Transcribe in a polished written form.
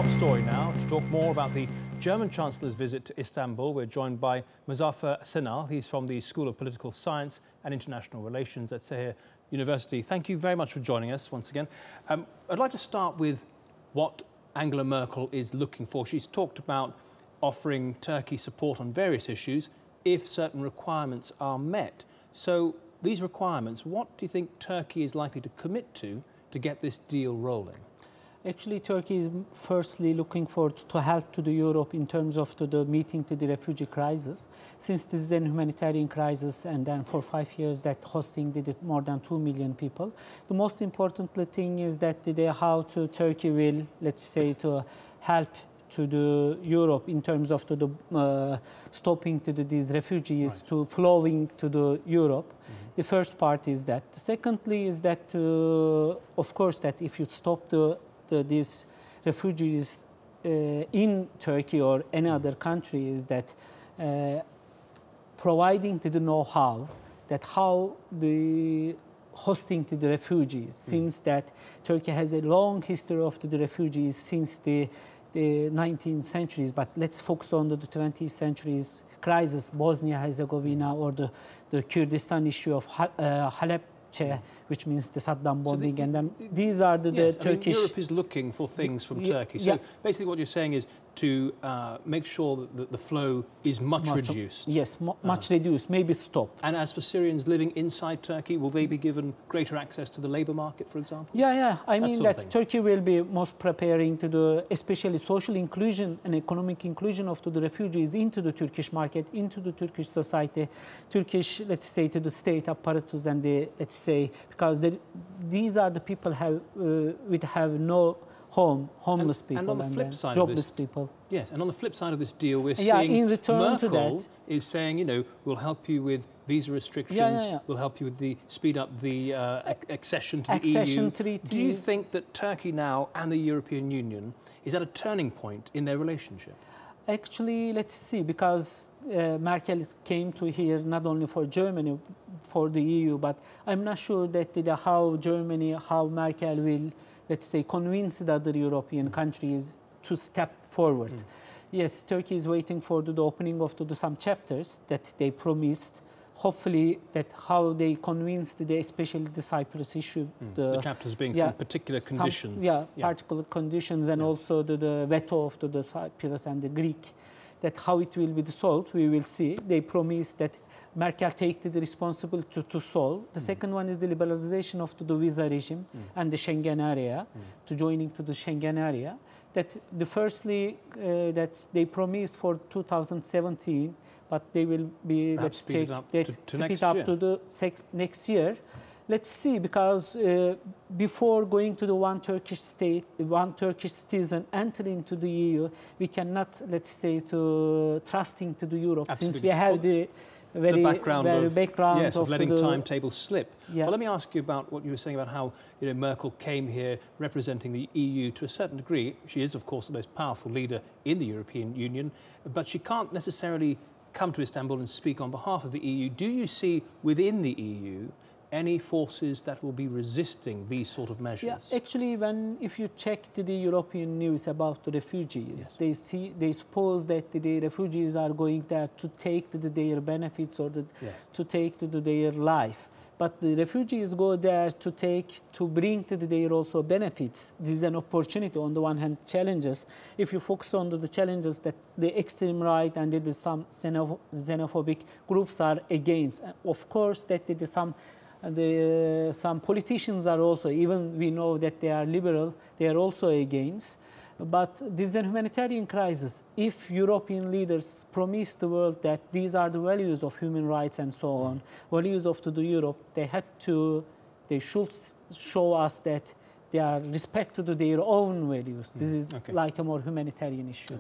the story now. To talk more about the German Chancellor's visit to Istanbul, we're joined by Muzaffer Senel. He's from the School of Political Science and International Relations at Sahir University. Thank you very much for joining us once again. I'd like to start with what Angela Merkel is looking for. She's talked about offering Turkey support on various issues if certain requirements are met. So these requirements, what do you think Turkey is likely to commit to get this deal rolling? Actually, Turkey is firstly looking for to help to the Europe in terms of the meeting to the refugee crisis. Since this is a humanitarian crisis, and then for 5 years that hosting did it more than 2 million people. The most important thing is that how Turkey will, let's say, to help to the Europe in terms of stopping these refugees to flowing to the Europe. The first part is that. Secondly is that, of course, that if you stop these refugees in Turkey or any other country, is that providing the know-how that how the hosting to the refugees, since that Turkey has a long history of the refugees since the 19th centuries, but let's focus on the 20th centuries crisis, Bosnia-Herzegovina, or the Kurdistan issue of Halep, which means the Saddam bombing, so and then these are the Turkish... Europe is looking for things from Turkey. So basically what you're saying is to make sure that the flow is much reduced. Yes, much reduced, maybe stopped. And as for Syrians living inside Turkey, will they be given greater access to the labour market, for example? I mean that Turkey will be most preparing to especially social inclusion and economic inclusion of the refugees into the Turkish market, into the Turkish society, Turkish, let's say, to the state apparatus, and let's say, because these are the people would have no homeless people, and on the flip side jobless people. Yes, and on the flip side of this deal, we're seeing in return Merkel to that, is saying, we'll help you with visa restrictions, we'll help you with speed up the accession to the EU. Treaties. Do you think that Turkey now and the European Union is at a turning point in their relationship? Actually, let's see, because Merkel came to here not only for Germany, for the EU, but I'm not sure that how Merkel will, let's say, convince the other European countries to step forward. Yes, Turkey is waiting for the opening of some chapters that they promised. Hopefully, that how they convinced, especially the Cyprus issue. The chapters being some particular conditions. Particular conditions, and also the veto of the Cyprus and the Greek, that how it will be solved, we will see. They promised that Merkel take the responsibility to solve. The second one is the liberalization of the visa regime and the Schengen area, to joining to the Schengen area. That firstly, that they promised for 2017, but they will be, let's check, speed up to the next year. Let's see, because before going to the one Turkish state, one Turkish citizen entering to the EU, we cannot, let's say, trusting to the Europe, since we have the background of letting timetables slip. Well, let me ask you about what you were saying about how Merkel came here representing the EU to a certain degree. She is, of course, the most powerful leader in the European Union, but she can't necessarily come to Istanbul and speak on behalf of the EU. Do you see within the EU any forces that will be resisting these sort of measures? Actually, if you check the European news about the refugees, they suppose that the refugees are going there to take their benefits or to take their life. But the refugees go there to bring their also benefits. This is an opportunity. On the one hand, challenges. If you focus on the challenges that the extreme right and some xenophobic groups are against, of course, that some politicians are also, even we know that they are liberal, they are also against. But this is a humanitarian crisis. If European leaders promise the world that these are the values of human rights and so on, values of the Europe, they should show us that they are respect to their own values. This is like a more humanitarian issue.